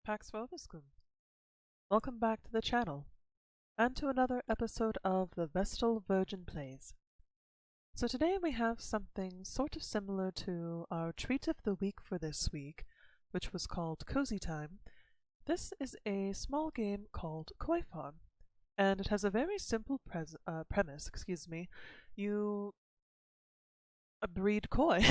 Pax vobiscum. Welcome back to the channel, and to another episode of the Vestal Virgin Plays. So today we have something sort of similar to our treat of the week for this week, which was called Cozy Time. This is a small game called Koi Farm, and it has a very simple premise. You breed koi.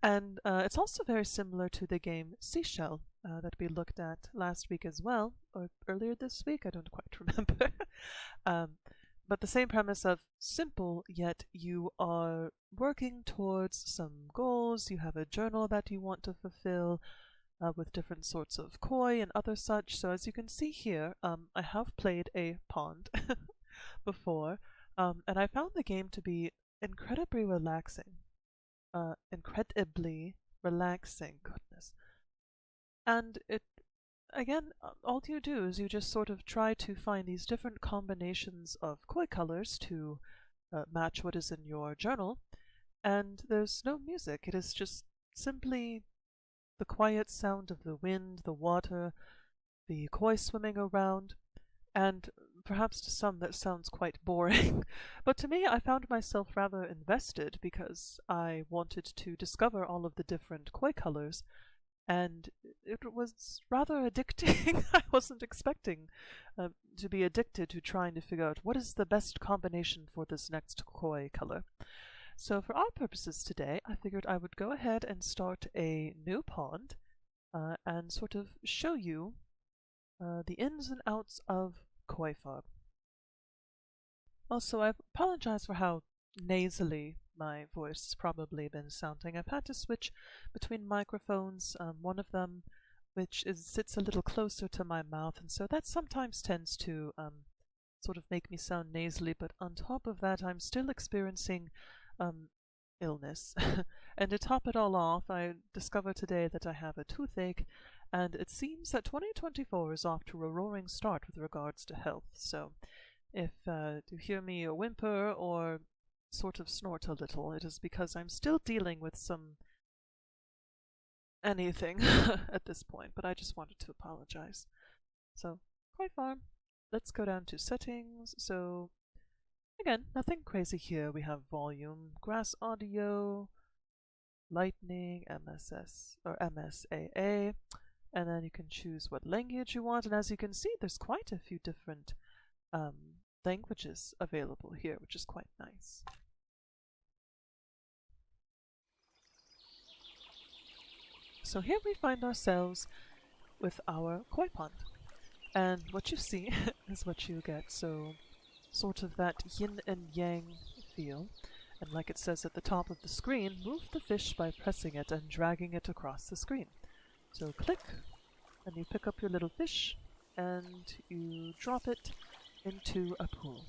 And it's also very similar to the game Seashell that we looked at last week as well, or earlier this week, I don't quite remember. But the same premise of simple, yet you are working towards some goals. You have a journal that you want to fulfill with different sorts of koi and other such. So as you can see here, I have played a pond before, and I found the game to be incredibly relaxing. Goodness. And again, all you do is you just sort of try to find these different combinations of koi colors to match what is in your journal, and there's no music. It is just simply the quiet sound of the wind, the water, the koi swimming around, and perhaps to some that sounds quite boring, but to me I found myself rather invested because I wanted to discover all of the different koi colors, and it was rather addicting. I wasn't expecting to be addicted to trying to figure out what is the best combination for this next koi color. So for our purposes today, I figured I would go ahead and start a new pond and sort of show you the ins and outs of Koi Farm. Also, I apologize for how nasally my voice has probably been sounding. I've had to switch between microphones, one of them which sits a little closer to my mouth, and so that sometimes tends to sort of make me sound nasally, but on top of that I'm still experiencing illness. And to top it all off, I discovered today that I have a toothache, and it seems that 2024 is off to a roaring start with regards to health. So if you hear me whimper or sort of snort a little, it is because I'm still dealing with some anything at this point, but I just wanted to apologize. So, Koi Farm, let's go down to settings. So again, nothing crazy here. We have volume, grass audio, lightning, MSS or MSAA, and then you can choose what language you want. And as you can see, there's quite a few different languages available here, which is quite nice. So here we find ourselves with our koi pond, and what you see is what you get. So sort of that yin and yang feel, and like it says at the top of the screen, move the fish by pressing it and dragging it across the screen. So click, and you pick up your little fish, and you drop it into a pool.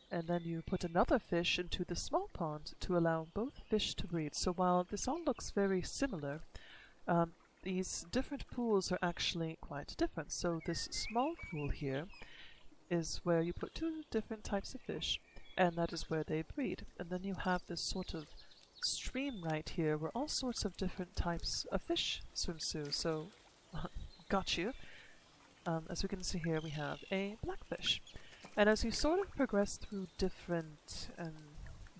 And then you put another fish into the small pond to allow both fish to breed. So while this all looks very similar, these different pools are actually quite different. So this small pool here is where you put two different types of fish, and that is where they breed. And then you have this sort of stream right here where all sorts of different types of fish swim through. So, got you. As we can see here, we have a blackfish. And as you sort of progress through different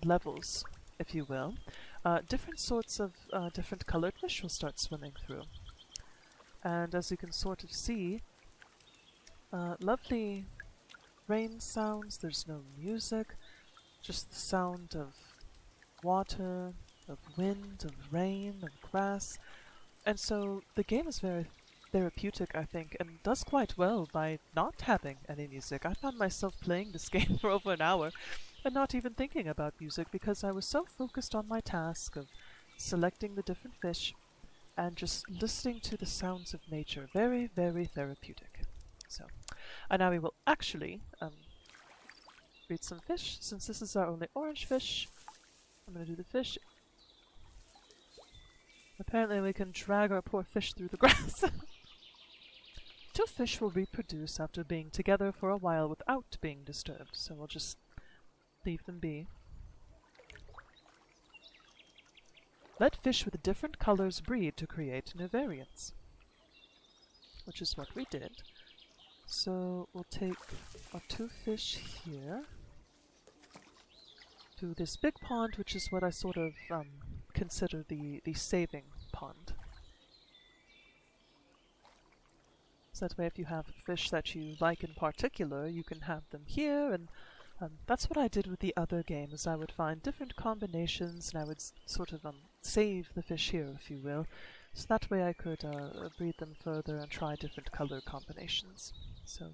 levels, if you will, different sorts of different colored fish will start swimming through. And as you can sort of see, lovely rain sounds. There's no music, just the sound of water, of wind, of rain, of grass. And so the game is very therapeutic, I think, and does quite well by not having any music. I found myself playing this game for over an hour and not even thinking about music because I was so focused on my task of selecting the different fish and just listening to the sounds of nature. Very, very therapeutic. So, and now we will actually breed some fish. Since this is our only orange fish, I'm going to do the fish. Apparently we can drag our poor fish through the grass. Two fish will reproduce after being together for a while without being disturbed, so we'll just leave them be. Let fish with different colors breed to create new variants. which is what we did. So we'll take our 2 fish here to this big pond, which is what I sort of consider the saving pond. So that way if you have fish that you like in particular, you can have them here, and that's what I did with the other games. I would find different combinations and I would sort of save the fish here, if you will. So that way I could breed them further and try different color combinations. So,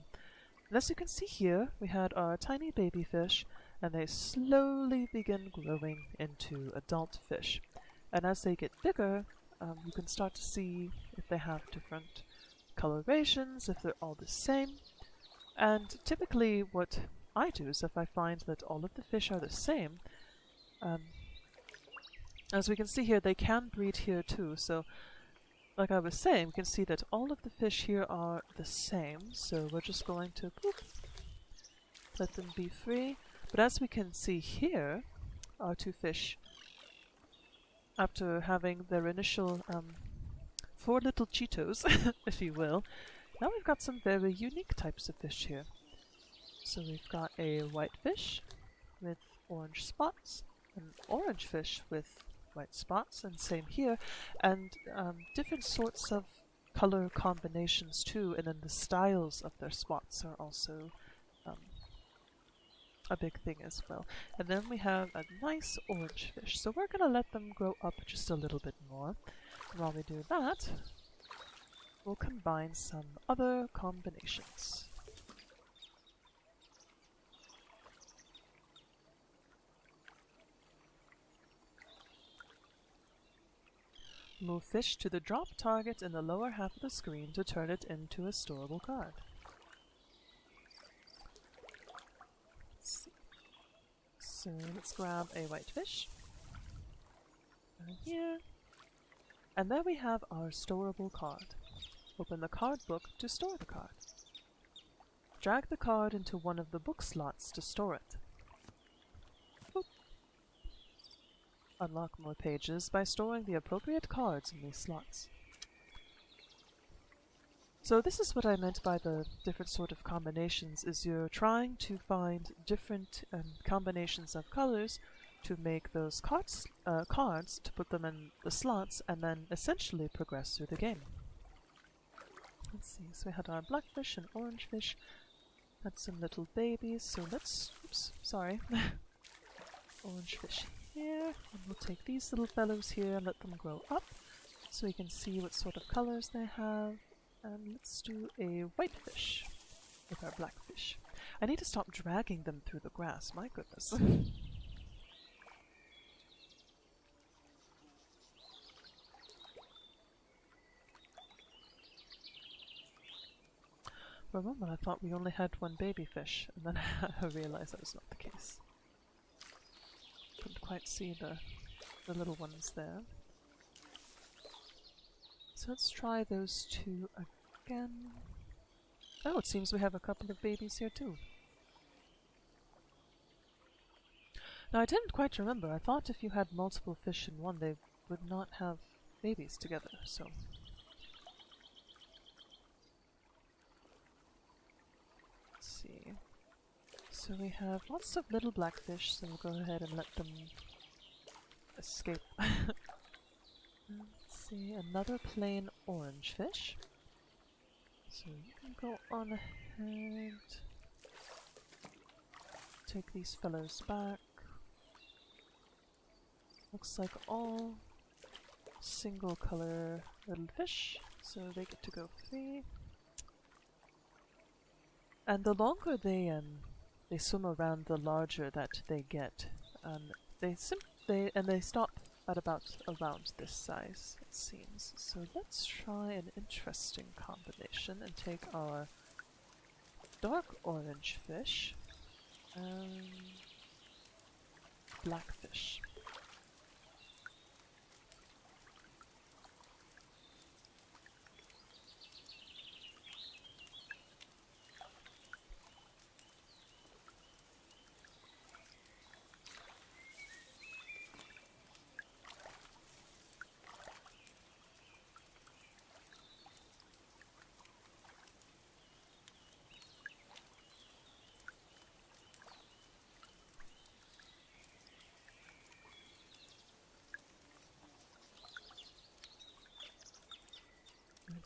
and as you can see here, we had our tiny baby fish, and they slowly begin growing into adult fish. And as they get bigger, you can start to see if they have different colorations, if they're all the same. And typically what I do is if I find that all of the fish are the same, as we can see here, they can breed here too. So like I was saying, we can see that all of the fish here are the same. So we're just going to let them be free. But as we can see here, our 2 fish, after having their initial 4 little Cheetos, if you will, now we've got some very unique types of fish here. So we've got a white fish with orange spots, an orange fish with white spots, and same here, and different sorts of color combinations too, and then the styles of their spots are also a big thing as well. And then we have a nice orange fish, so we're going to let them grow up just a little bit more. And while we do that, we'll combine some other combinations. Move fish to the drop target in the lower half of the screen to turn it into a storable card. Let's see. So let's grab a white fish. Right here. And there we have our storable card. Open the card book to store the card. Drag the card into one of the book slots to store it. Unlock more pages by storing the appropriate cards in these slots. So this is what I meant by the different sort of combinations, is you're trying to find different combinations of colors to make those cards to put them in the slots and then essentially progress through the game. Let's see, so we had our black fish and orange fish, had some little babies, so let's, oops, sorry, orange fish here, and we'll take these little fellows here and let them grow up so we can see what sort of colors they have. And let's do a white fish with our black fish. I need to stop dragging them through the grass, my goodness. For a moment I thought we only had one baby fish, and then I realized that was not the case. Couldn't quite see the little ones there. So let's try those 2 again. Oh, it seems we have a couple of babies here too. Now I didn't quite remember. I thought if you had multiple fish in one, they would not have babies together, so. Let's see. So we have lots of little black fish, so we'll go ahead and let them escape. Let's see, another plain orange fish. So you can go on ahead. Take these fellows back. Looks like all single color little fish, so they get to go free. And the longer they swim around, the larger that they get. They stop at about around this size, it seems. So let's try an interesting combination and take our dark orange fish and black fish.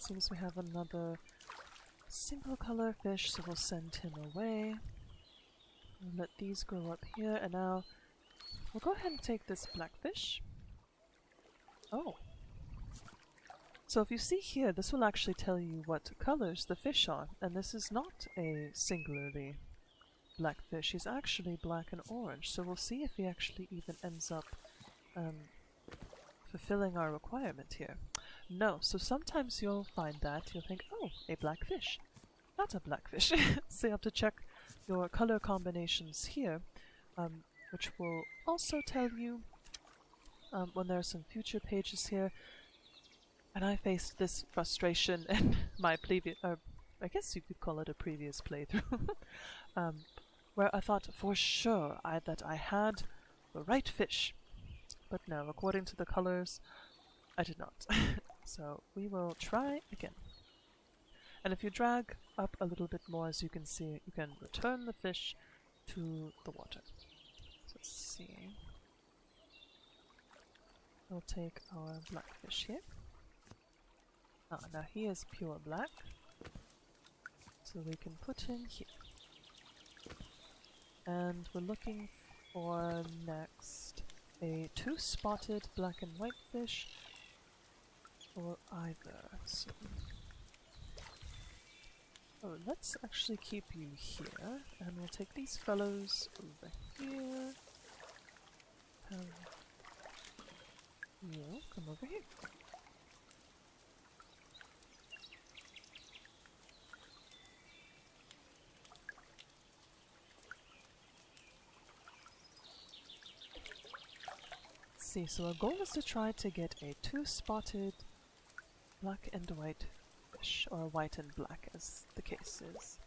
it seems we have another single color fish, so we'll send him away. We'll let these grow up here, and now we'll go ahead and take this blackfish. Oh. So if you see here, this will actually tell you what colors the fish are, and this is not a singularly black fish. He's actually black and orange, so we'll see if he actually even ends up fulfilling our requirement here. No, so sometimes you'll find that, you'll think, oh, a black fish. Not a black fish. So you have to check your color combinations here, which will also tell you when there are some future pages here. And I faced this frustration in my previous, I guess you could call it a previous playthrough, where I thought for sure that I had the right fish. But no, according to the colors, I did not. So we will try again. And if you drag up a little bit more, as you can see, you can return the fish to the water. So let's see. We'll take our blackfish here. Now he is pure black, so we can put him here. And we're looking for next a two-spotted black and white fish, or either. So, oh, let's actually keep you here, and we'll take these fellows over here. You come over here. See, so our goal is to try to get a two-spotted black and white fish, or white and black as the case is.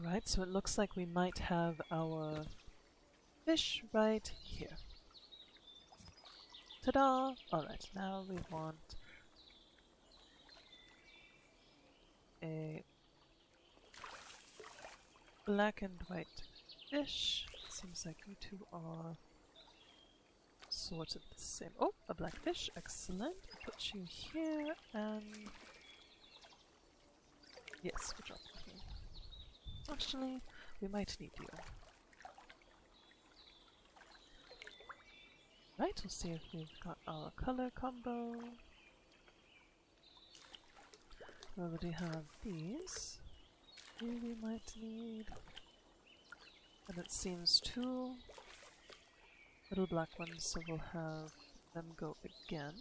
Alright, so it looks like we might have our fish right here. Ta-da! Alright, now we want a black and white fish. Seems like you two are sort of the same. Oh, a black fish, excellent. Put you here, and yes, we'll drop you here. Actually, we might need you. Right, we'll see if we've got our color combo. We already have these. Here we might need. And it seems two little black ones, so we'll have them go again.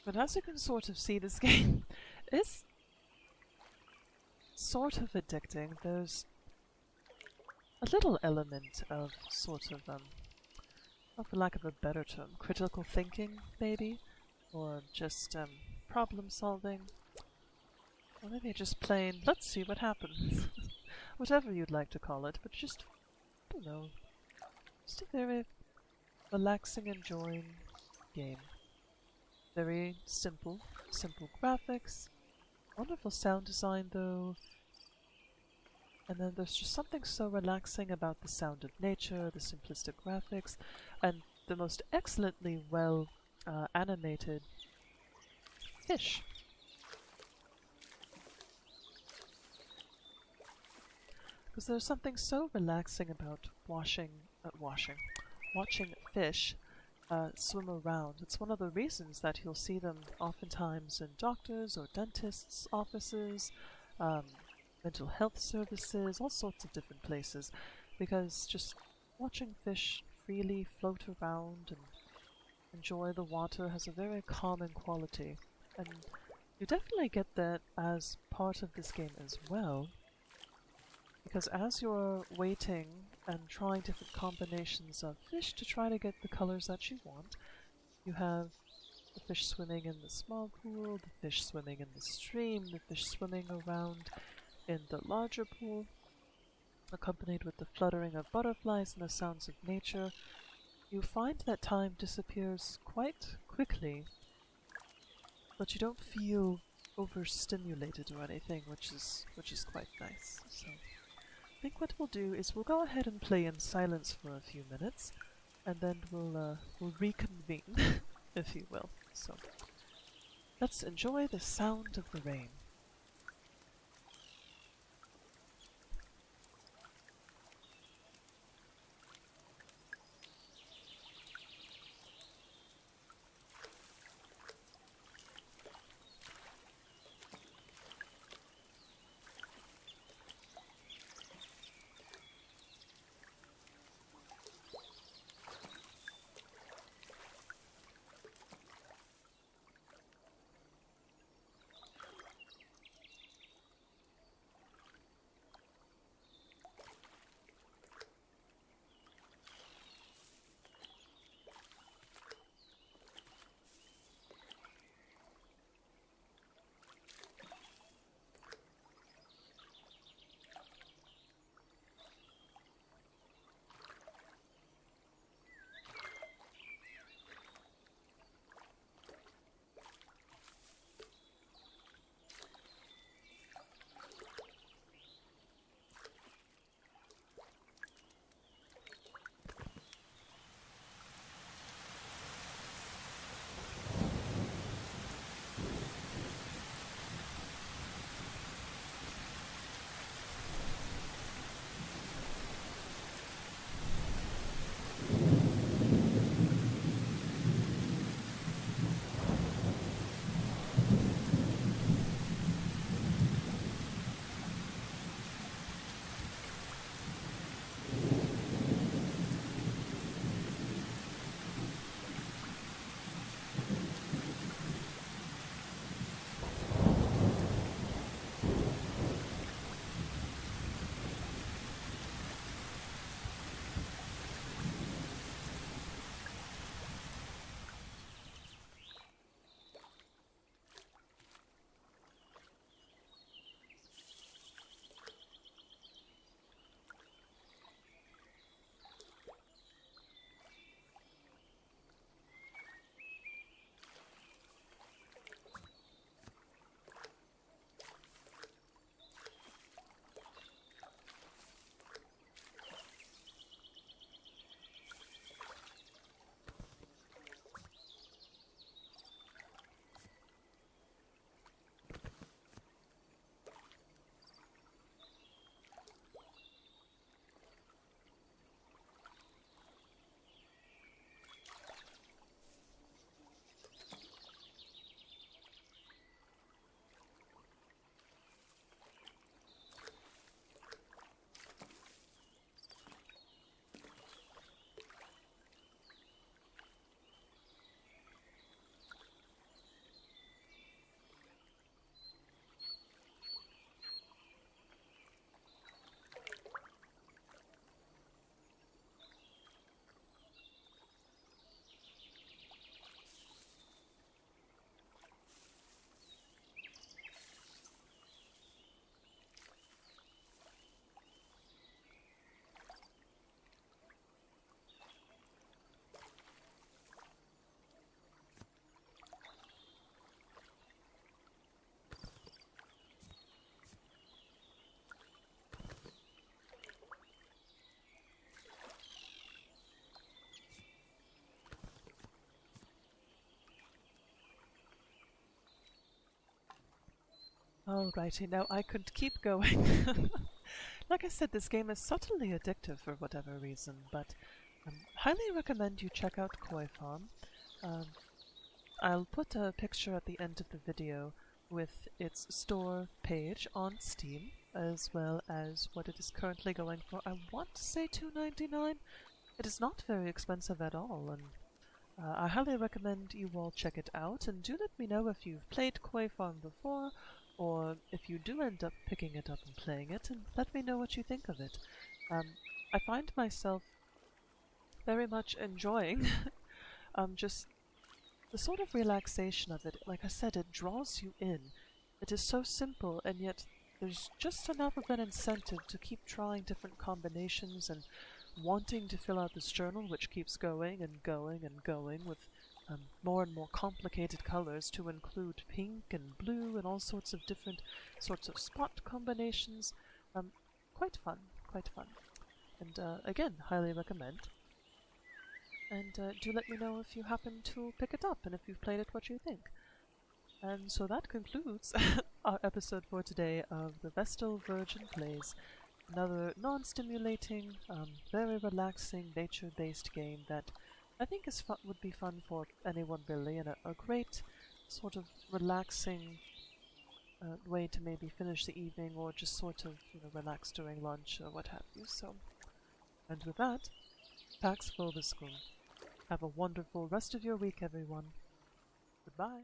But as you can sort of see, this game is sort of addicting. There's a little element of sort of, for lack of a better term, critical thinking, maybe? Or just, problem solving. Or maybe just plain, let's see what happens. Whatever you'd like to call it, but just, I don't know, just a very relaxing, enjoying game. Very simple graphics, wonderful sound design though, and then there's just something so relaxing about the sound of nature, the simplistic graphics, and the most excellently well animated fish. Because there's something so relaxing about watching fish swim around. It's one of the reasons that you'll see them oftentimes in doctors' or dentists' offices, mental health services, all sorts of different places, because just watching fish freely float around and enjoy the water, has a very calming quality. And you definitely get that as part of this game as well, because as you're waiting and trying different combinations of fish to try to get the colors that you want, you have the fish swimming in the small pool, the fish swimming in the stream, the fish swimming around in the larger pool, accompanied with the fluttering of butterflies and the sounds of nature. You find that time disappears quite quickly, but you don't feel overstimulated or anything, which is quite nice. So I think what we'll do is we'll go ahead and play in silence for a few minutes, and then we'll reconvene, if you will. So let's enjoy the sound of the rain. Alrighty, now I could keep going. Like I said, this game is subtly addictive for whatever reason, but highly recommend you check out Koi Farm. Um, I'll put a picture at the end of the video with its store page on Steam, as well as what it is currently going for. I want to say $2.99, It is not very expensive at all, and I highly recommend you all check it out, and do let me know if you've played Koi Farm before, or if you do end up picking it up and playing it, and let me know what you think of it. I find myself very much enjoying just the sort of relaxation of it. Like I said, it draws you in. It is so simple, and yet there's just enough of an incentive to keep trying different combinations and wanting to fill out this journal, which keeps going and going and going with more and more complicated colors to include pink and blue and all sorts of different sorts of spot combinations. Quite fun, quite fun. And again, highly recommend. And do let me know if you happen to pick it up and if you've played it, what you think. And so that concludes our episode for today of the Vestal Virgin Plays. Another non-stimulating, very relaxing, nature-based game that I think would be fun for anyone really, and a great sort of relaxing way to maybe finish the evening or just sort of relax during lunch or what have you. So, and with that, Pax vobiscum. Have a wonderful rest of your week, everyone. Goodbye.